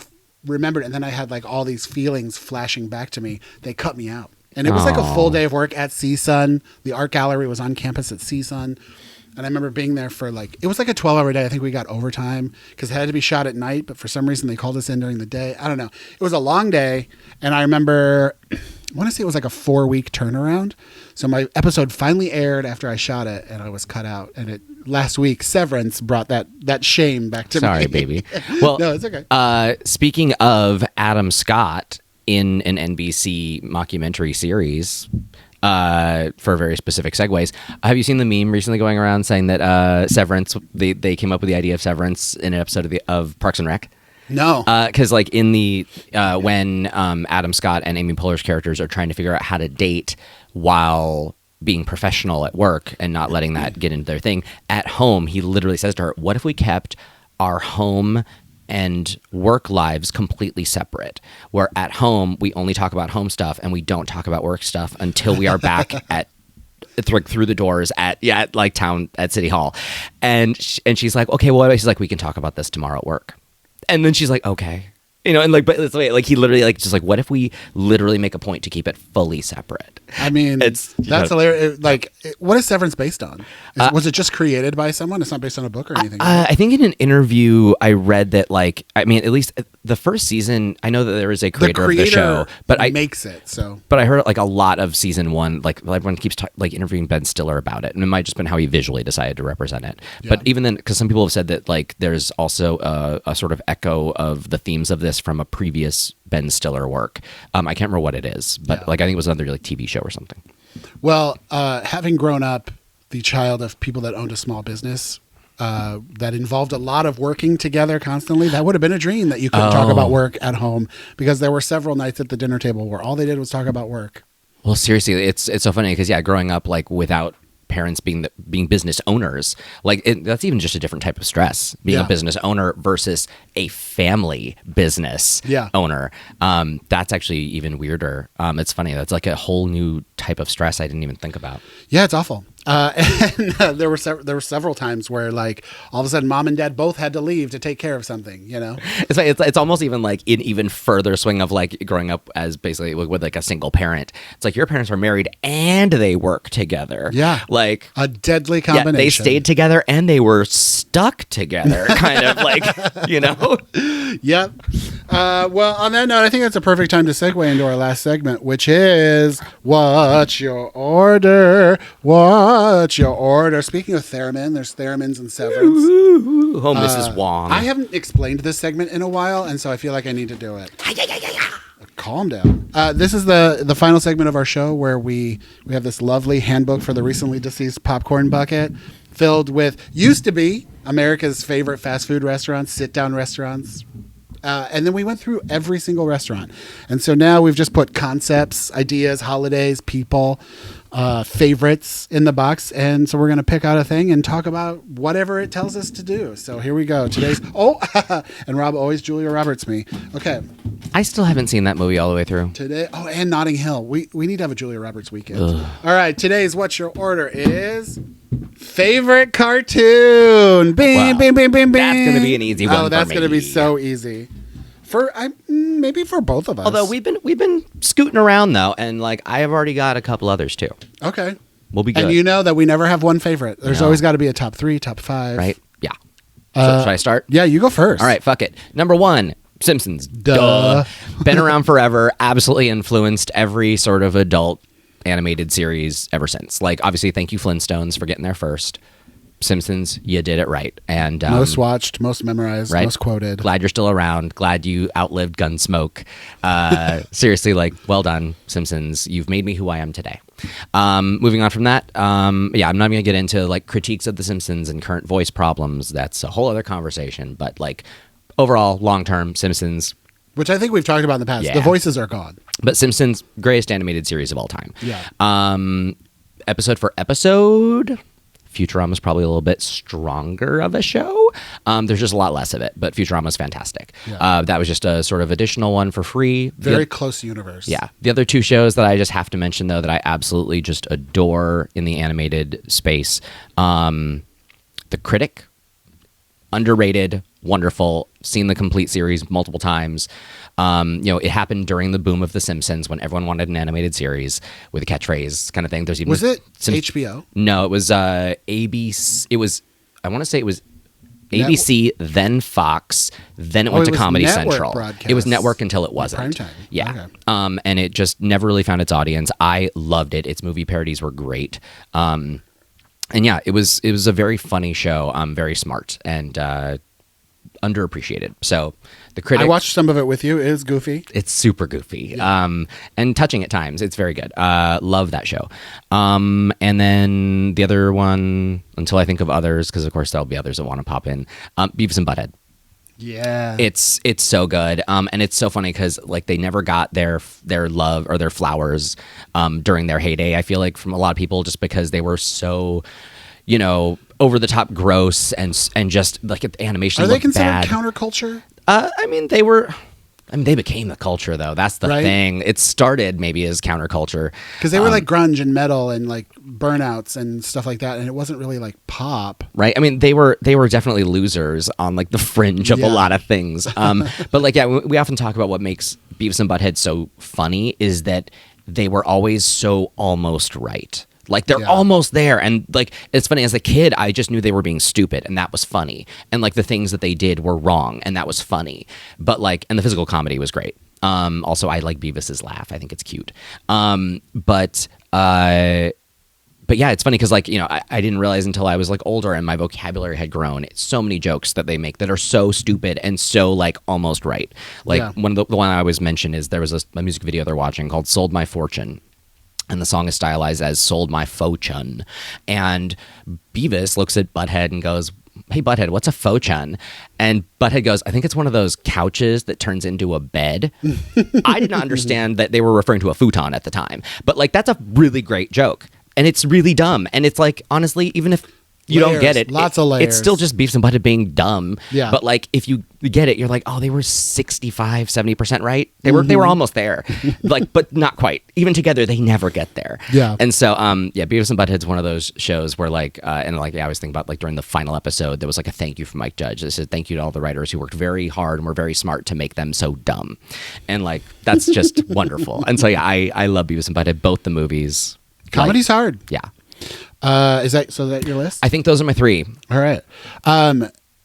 remembered, and then I had like all these feelings flashing back to me. They cut me out. And it was like a full day of work at CSUN. The art gallery was on campus at CSUN. And I remember being there for like, it was like a 12-hour day. I think we got overtime because it had to be shot at night, but for some reason they called us in during the day. I don't know. It was a long day. And I remember, I want to say it was like a 4-week turnaround. So my episode finally aired after I shot it, and I was cut out. And last week, Severance brought that shame back to me. Sorry, baby. Well, no, it's okay. Speaking of Adam Scott in an NBC mockumentary series, for very specific segues, have you seen the meme recently going around saying that Severance, they came up with the idea of Severance in an episode of Parks and Rec? No, because like in the when Adam Scott and Amy Poehler's characters are trying to figure out how to date while being professional at work and not letting that get into their thing, at home he literally says to her, what if we kept our home and work lives completely separate, where at home we only talk about home stuff and we don't talk about work stuff until we are back at through the doors at like town at City Hall. And she's like, okay, well, she's like, we can talk about this tomorrow at work. And then she's like, okay. And like, but it's like he literally like just like, what if we literally make a point to keep it fully separate? I mean, that's hilarious. Like, what is Severance based on? Was it just created by someone? It's not based on a book or anything. I think in an interview I read that, like, I mean, at least the first season, I know that there is a creator of the show, but makes it so. But I heard like a lot of season 1, like everyone keeps like interviewing Ben Stiller about it, and it might just been how he visually decided to represent it. Yeah. But even then, because some people have said that like there's also a sort of echo of the themes of this from a previous Ben Stiller work. I can't remember what it is, but like I think it was another like TV show or something. Well, having grown up the child of people that owned a small business that involved a lot of working together constantly, that would have been a dream that you couldn't talk about work at home, because there were several nights at the dinner table where all they did was talk about work. Well, seriously, it's so funny because growing up like without parents being business owners. Like that's even just a different type of stress, being a business owner versus a family business owner. That's actually even weirder. It's funny. That's like a whole new type of stress I didn't even think about. Yeah, it's awful. And there were several times where like all of a sudden mom and dad both had to leave to take care of something, you know. It's almost even like an even further swing of like growing up as basically with like a single parent. It's like your parents are married and they work together. Yeah, like a deadly combination. They stayed together and they were stuck together, kind of like, you know. Yep. Well, on that note, I think that's a perfect time to segue into our last segment, which is What's Your Order? What's your order? Speaking of theremin, there's theremins and Severance. Oh, Mrs. Wong. I haven't explained this segment in a while, and so I feel like I need to do it. Calm down. This is the final segment of our show where we have this lovely handbook for the recently deceased popcorn bucket filled with used to be America's favorite fast food restaurants, sit-down restaurants. And then we went through every single restaurant. And so now we've just put concepts, ideas, holidays, people, favorites in the box. And so we're going to pick out a thing and talk about whatever it tells us to do. So here we go. Today's, and Rob always Julia Roberts me. Okay. I still haven't seen that movie all the way through. Today, and Notting Hill. We need to have a Julia Roberts weekend. Ugh. All right. Today's What's Your Order is favorite cartoon. Bing, bing, bing, bing, bing. That's going to be an easy one. Oh, that's going to be so easy. Maybe for both of us. Although we've been scooting around though, and like I have already got a couple others too. Okay, we'll be good. And you know that we never have one favorite. There's always got to be a top 3, top 5. Right? Yeah. So, should I start? Yeah, you go first. All right, fuck it. Number 1, Simpsons. Duh. Been around forever. Absolutely influenced every sort of adult animated series ever since. Like obviously, thank you Flintstones for getting there first. Simpsons, you did it right. And most watched, most memorized, right? Most quoted. Glad you're still around. Glad you outlived Gunsmoke. Seriously, like, well done, Simpsons. You've made me who I am today. Moving on from that, I'm not going to get into like critiques of The Simpsons and current voice problems. That's a whole other conversation. But like overall, long-term, Simpsons. Which I think we've talked about in the past. Yeah. The voices are gone. But Simpsons, greatest animated series of all time. Yeah. Episode for episode, Futurama's probably a little bit stronger of a show. There's just a lot less of it, but Futurama's fantastic. Yeah. That was just a sort of additional one for free. Very close universe. Yeah. The other 2 shows that I just have to mention, though, that I absolutely just adore in the animated space, The Critic, underrated, wonderful, seen the complete series multiple times. It happened during the boom of The Simpsons when everyone wanted an animated series with a catchphrase kind of thing. There's even was it HBO? No, it was ABC. It was, I want to say it was ABC, then Fox, then it went to Comedy Central. Broadcast. It was network until it wasn't. Primetime. Yeah. Okay. And it just never really found its audience. I loved it. Its movie parodies were great. And yeah, it was a very funny show. Very smart and underappreciated. So The Critic, I watched some of it with you. It is goofy. It's super goofy. Yeah. And touching at times. It's very good. Love that show. And then the other one, until I think of others, because of course there'll be others that want to pop in, Beavis and Butthead. Yeah, it's so good, and it's so funny because like they never got their love or their flowers during their heyday. I feel like from a lot of people, just because they were so, over the top gross and just like the animation. Are they considered bad. Counterculture? They became the culture though. That's the thing. It started maybe as counterculture because they were like grunge and metal and like burnouts and stuff like that, and it wasn't really like pop, right? I mean, they were definitely losers on like the fringe of a lot of things. But like, yeah, we often talk about what makes Beavis and Butthead so funny is that they were always so almost right. Like they're almost there, and like it's funny. As a kid, I just knew they were being stupid, and that was funny. And like the things that they did were wrong, and that was funny. But like, and the physical comedy was great. Also, I like Beavis's laugh. I think it's cute. But yeah, it's funny because like I didn't realize until I was like older, and my vocabulary had grown. It's so many jokes that they make that are so stupid and so like almost right. Like the one I always mention is there was a music video they're watching called "Sold My Fortune." And the song is stylized as "Sold My Faux-chun." And Beavis looks at Butthead and goes, "Hey, Butthead, what's a faux-chun?" And Butthead goes, "I think it's one of those couches that turns into a bed." I did not understand that they were referring to a futon at the time. But, like, that's a really great joke. and it's really dumb. And it's like, honestly, even if you don't get it, lots of layers. It's still just Beavis and Butthead being dumb. Yeah. But like, if you get it, you're like, oh, they were 65-70% right. They were almost there, like, but not quite. Even together, they never get there. Yeah. And so, Beavis and Butthead's one of those shows where like, and like, I always think about like during the final episode, there was like a thank you from Mike Judge. They said thank you to all the writers who worked very hard and were very smart to make them so dumb, and like that's just wonderful. And so yeah, I love Beavis and Butthead, both the movies. Comedy's hard. Yeah. Is that your list? I think those are my 3. All right.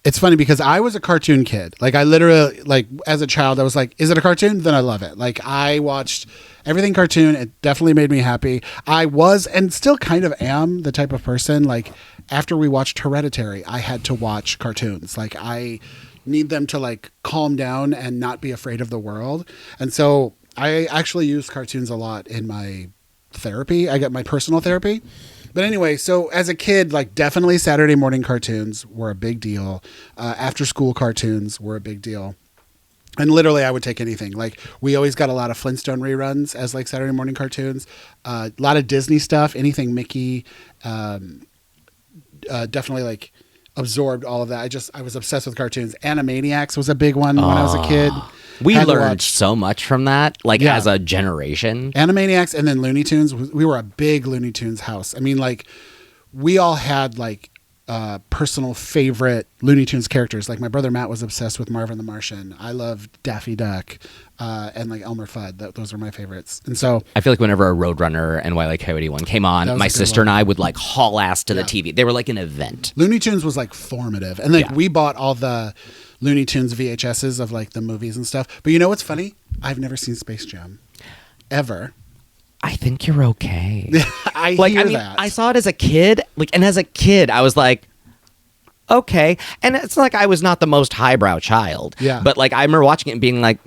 It's funny because I was a cartoon kid. Like I literally, like as a child, I was like, is it a cartoon? Then I love it. Like I watched everything cartoon. It definitely made me happy. I was, and still kind of am, the type of person, like after we watched Hereditary, I had to watch cartoons. Like I need them to like calm down and not be afraid of the world. And so I actually use cartoons a lot in my therapy. I get my personal therapy. But anyway, so as a kid, like definitely Saturday morning cartoons were a big deal. After school cartoons were a big deal. And literally I would take anything. Like we always got a lot of Flintstone reruns as like Saturday morning cartoons. A lot of Disney stuff, anything Mickey. Definitely like absorbed all of that. I was obsessed with cartoons. Animaniacs was a big one when I was a kid. We learned so much from that, like as a generation. Animaniacs and then Looney Tunes. We were a big Looney Tunes house. I mean, like we all had like personal favorite Looney Tunes characters. Like my brother Matt was obsessed with Marvin the Martian. I loved Daffy Duck and like Elmer Fudd. Those were my favorites. And so I feel like whenever a Roadrunner and Wile E. Coyote one came on, my sister and I would like haul ass to the TV. They were like an event. Looney Tunes was like formative. And like we bought all the Looney Tunes VHSs of like the movies and stuff. But you know what's funny? I've never seen Space Jam. Ever. I think you're okay. I hear that. I saw it as a kid, and as a kid, I was like, okay. And it's like I was not the most highbrow child. Yeah. But like I remember watching it and being like,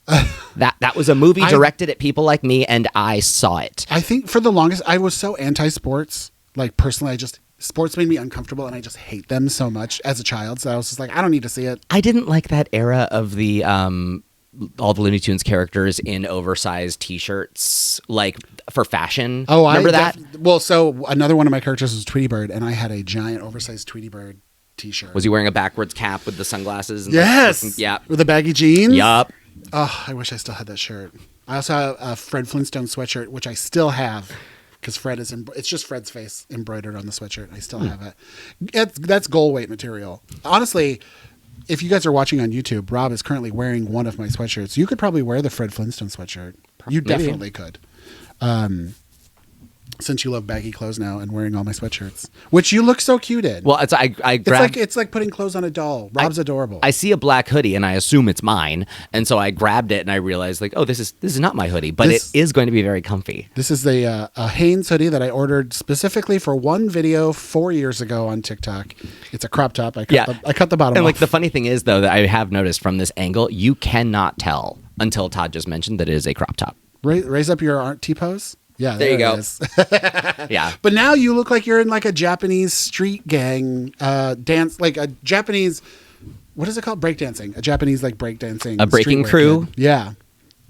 that was a movie directed at people like me, and I saw it. I think for the longest, I was so anti-sports. Like personally, sports made me uncomfortable, and I just hate them so much as a child. So I was just like, I don't need to see it. I didn't like that era of the all the Looney Tunes characters in oversized T-shirts, like for fashion. Oh, remember that? Well, so another one of my characters was Tweety Bird, and I had a giant oversized Tweety Bird T-shirt. Was he wearing a backwards cap with the sunglasses? And yes. Yeah. With the baggy jeans. Yup. Oh, I wish I still had that shirt. I also have a Fred Flintstone sweatshirt, which I still have. Because Fred it's just Fred's face embroidered on the sweatshirt. I still have it. That's goal weight material. Honestly, if you guys are watching on YouTube, Rob is currently wearing one of my sweatshirts. You could probably wear the Fred Flintstone sweatshirt. You definitely could. Since you love baggy clothes now and wearing all my sweatshirts, which you look so cute in. Well, it's like putting clothes on a doll. Rob's adorable. I see a black hoodie and I assume it's mine, and so I grabbed it and I realized like, oh, this is not my hoodie, but it is going to be very comfy. This is a Hanes hoodie that I ordered specifically for one video 4 years ago on TikTok. It's a crop top. I cut the bottom and off. Like the funny thing is though that I have noticed from this angle, you cannot tell until Todd just mentioned that it is a crop top. Raise up your T-pose. Yeah, there you go. Yeah. But now you look like you're in like a Japanese street gang dance, like a Japanese, what is it called? Breakdancing. A Japanese like breakdancing. A breaking crew. Yeah.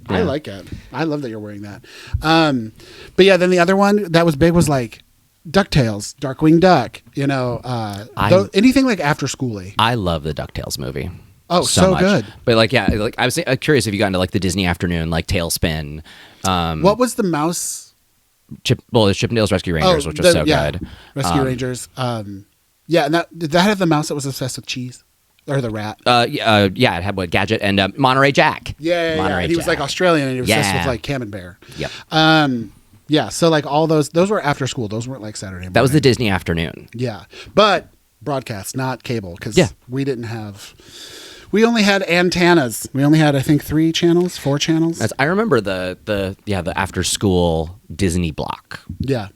I like it. I love that you're wearing that. But yeah, then the other one that was big was like DuckTales, Darkwing Duck, anything like after schooly. I love the DuckTales movie. Oh, so good. But like, yeah, like I was curious if you got into like the Disney afternoon, like Tailspin. What was the mouse? There's Chippendales Rescue Rangers, which was so good. Rescue Rangers. Yeah, and did that have the mouse that was obsessed with cheese? Or the rat? Yeah, it had what, Gadget and Monterey Jack. Yeah. He was like Australian and he was obsessed with like Camembert. Yep. Yeah, so like all those were after school. Those weren't like Saturday morning. That was the Disney afternoon. Yeah, but broadcast, not cable, because we only had antennas. We only had, I think, 4 channels. I remember the after school Disney block. Yeah.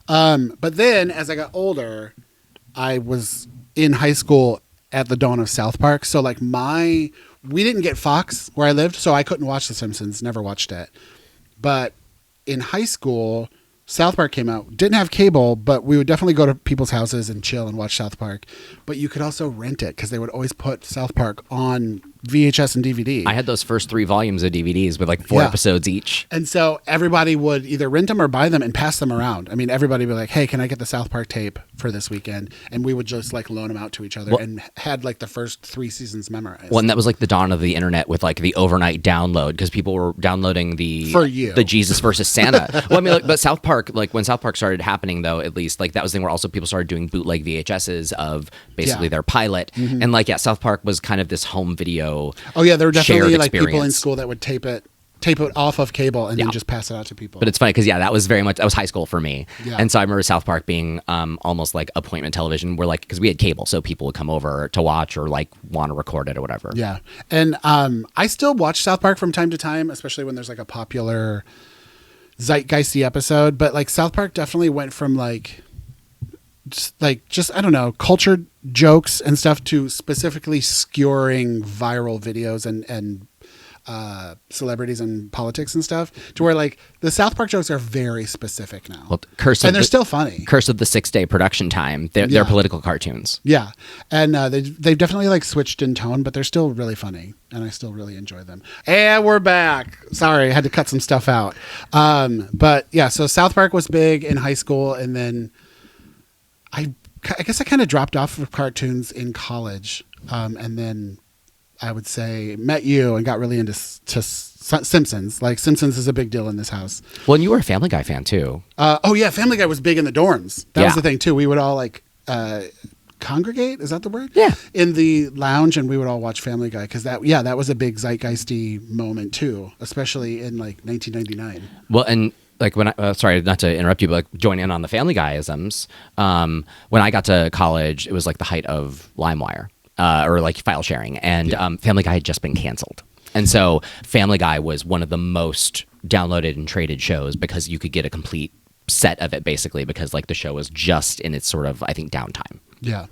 But then as I got older, I was in high school at the dawn of South Park. So like we didn't get Fox where I lived, so I couldn't watch The Simpsons, never watched it. But in high school, South Park came out. Didn't have cable, but we would definitely go to people's houses and chill and watch South Park. But you could also rent it because they would always put South Park on VHS and DVD. I had those first 3 volumes of DVDs with like 4 episodes each. And so everybody would either rent them or buy them and pass them around. I mean, everybody would be like, hey, can I get the South Park tape for this weekend? And we would just like loan them out to each other and had like the first 3 seasons memorized. Well, and that was like the dawn of the internet with like the overnight download because people were downloading the Jesus versus Santa. Well, I mean, like, but South Park, like when South Park started happening though, at least like that was the thing where also people started doing bootleg VHSs of basically their pilot. And like, South Park was kind of this home video. Oh yeah, there were definitely like experience. people in school that would tape it off of cable and then just pass it out to people. But it's funny because that was high school for me. Yeah. And so I remember South Park being almost like appointment television where like, because we had cable, so people would come over to watch or like want to record it or whatever. Yeah. And I still watch South Park from time to time, especially when there's like a popular zeitgeisty episode. But like South Park definitely went from like just I don't know, cultured jokes and stuff to specifically skewering viral videos and celebrities and politics and stuff, to where like the South Park jokes are very specific now. Well, they're still funny. Curse of the 6-day production time. They're political cartoons. Yeah, and they've definitely like switched in tone, but they're still really funny, and I still really enjoy them. And we're back. Sorry, I had to cut some stuff out. But yeah, so South Park was big in high school, and then I guess I kind of dropped off of cartoons in college, and then I would say met you and got really into Simpsons. Like Simpsons is a big deal in this house. Well, and you were a Family Guy fan too. Oh yeah, Family Guy was big in the dorms. That was the thing too. We would all like congregate. Is that the word? Yeah. In the lounge, and we would all watch Family Guy because that was a big zeitgeisty moment too, especially in like 1999. Well, and like when sorry not to interrupt you, but like join in on the Family Guy-isms. When I got to college, it was like the height of LimeWire. Or like file sharing, and Family Guy had just been canceled, and so Family Guy was one of the most downloaded and traded shows because you could get a complete set of it basically because like the show was just in its sort of I think downtime. Yeah.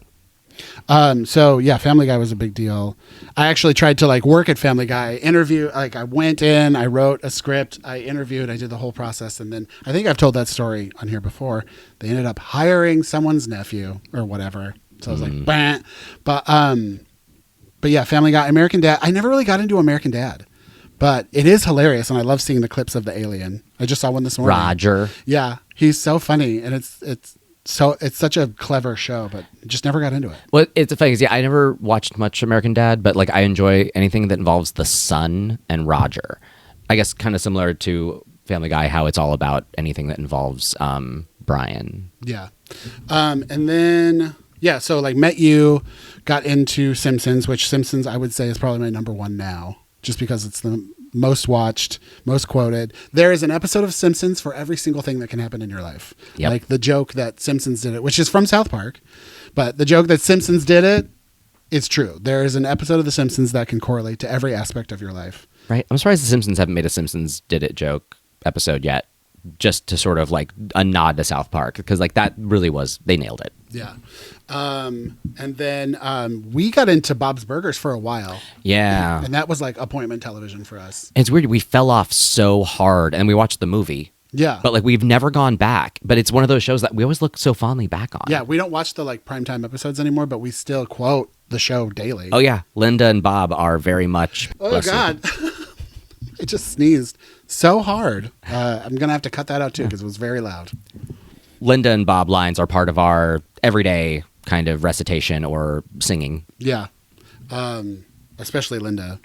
So yeah, Family Guy was a big deal. I actually tried to like work at Family Guy, interview. Like I went in, I wrote a script, I interviewed, I did the whole process, and then I think I've told that story on here before. They ended up hiring someone's nephew or whatever. So I was like, bah. But yeah, Family Guy, American Dad. I never really got into American Dad, but it is hilarious, and I love seeing the clips of the alien. I just saw one this morning. Roger. Yeah, he's so funny, and it's such a clever show, but just never got into it. Well, it's the thing is, I never watched much American Dad, but like I enjoy anything that involves the son and Roger. I guess kind of similar to Family Guy, how it's all about anything that involves Brian. Yeah, and then. Yeah, so like met you, got into Simpsons, which Simpsons I would say is probably my number one now, just because it's the most watched, most quoted. There is an episode of Simpsons for every single thing that can happen in your life. Yep. Like the joke that Simpsons did it, which is from South Park, but the joke that Simpsons did it is true. There is an episode of The Simpsons that can correlate to every aspect of your life. Right. I'm surprised The Simpsons haven't made a Simpsons did it joke episode yet, just to sort of like a nod to South Park, because like that really they nailed it. Yeah. And then we got into Bob's Burgers for a while. Yeah. And that was like appointment television for us. It's weird. We fell off so hard and we watched the movie. Yeah. But like we've never gone back. But it's one of those shows that we always look so fondly back on. Yeah. We don't watch the like primetime episodes anymore, but we still quote the show daily. Oh, yeah. Linda and Bob are very much. Oh, God. I just sneezed so hard. I'm going to have to cut that out too because it was very loud. Linda and Bob lines are part of our everyday kind of recitation or singing. Yeah. Especially Linda.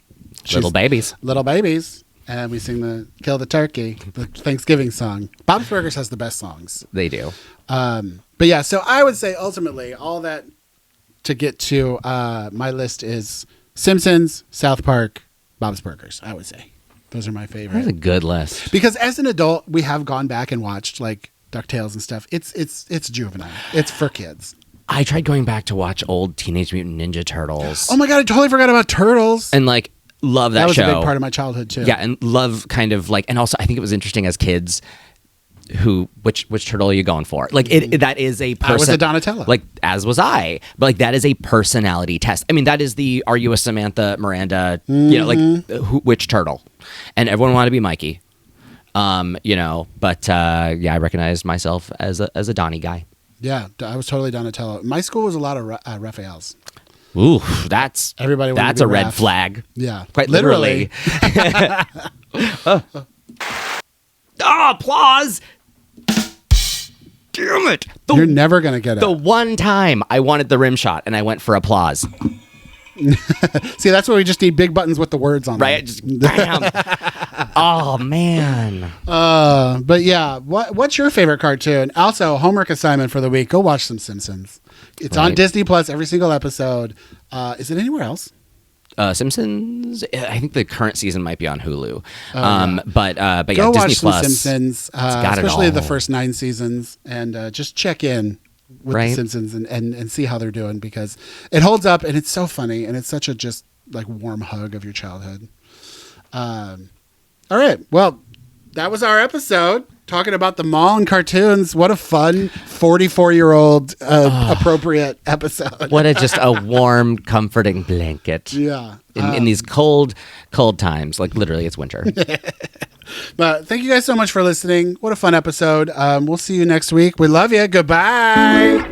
Little babies. Little babies. And we sing the Kill the Turkey, the Thanksgiving song. Bob's Burgers has the best songs. They do. But yeah, so I would say ultimately all that to get to my list is Simpsons, South Park, Bob's Burgers, I would say. Those are my favorite. That's a good list. Because as an adult, we have gone back and watched like DuckTales and stuff. It's juvenile. It's for kids. I tried going back to watch old Teenage Mutant Ninja Turtles. Oh my God, I totally forgot about Turtles. And like love that show. That was a big part of my childhood too. Yeah, and love kind of like, and also I think it was interesting as kids which turtle are you going for? Like that is a person. I was a Donatello. Like as was I. But like that is a personality test. I mean, that is the are you a Samantha, Miranda, you know, like which turtle? And everyone wanted to be Mikey. But yeah, I recognized myself as a Donnie guy. Yeah, I was totally Donatello. My school was a lot of Raphaels. Ooh, that's Everybody wanted that's to a be red Raph. flag. Yeah. Quite literally. Applause! Damn it! You're never going to get The it. one time I wanted the rim shot and I went for applause. See, that's why we just need big buttons with the words on Right? Just bam. Oh man. But yeah, what's your favorite cartoon? Also, homework assignment for the week: go watch some Simpsons. It's on Right. Disney Plus every single episode. Is it anywhere else? Simpsons. I think the current season might be on Hulu. Yeah. But yeah, Go Disney watch some Plus. Simpsons, got it especially the all. first 9 seasons, and just check in with Right. the Simpsons and see how they're doing, because it holds up and it's so funny and it's such a just like warm hug of your childhood. All right, well, that was our episode talking about the mall and cartoons. What a fun 44-year-old appropriate episode. What just a warm, comforting blanket. Yeah. In these cold times, like literally, it's winter. But thank you guys so much for listening. What a fun episode. We'll see you next week. We love you. Goodbye.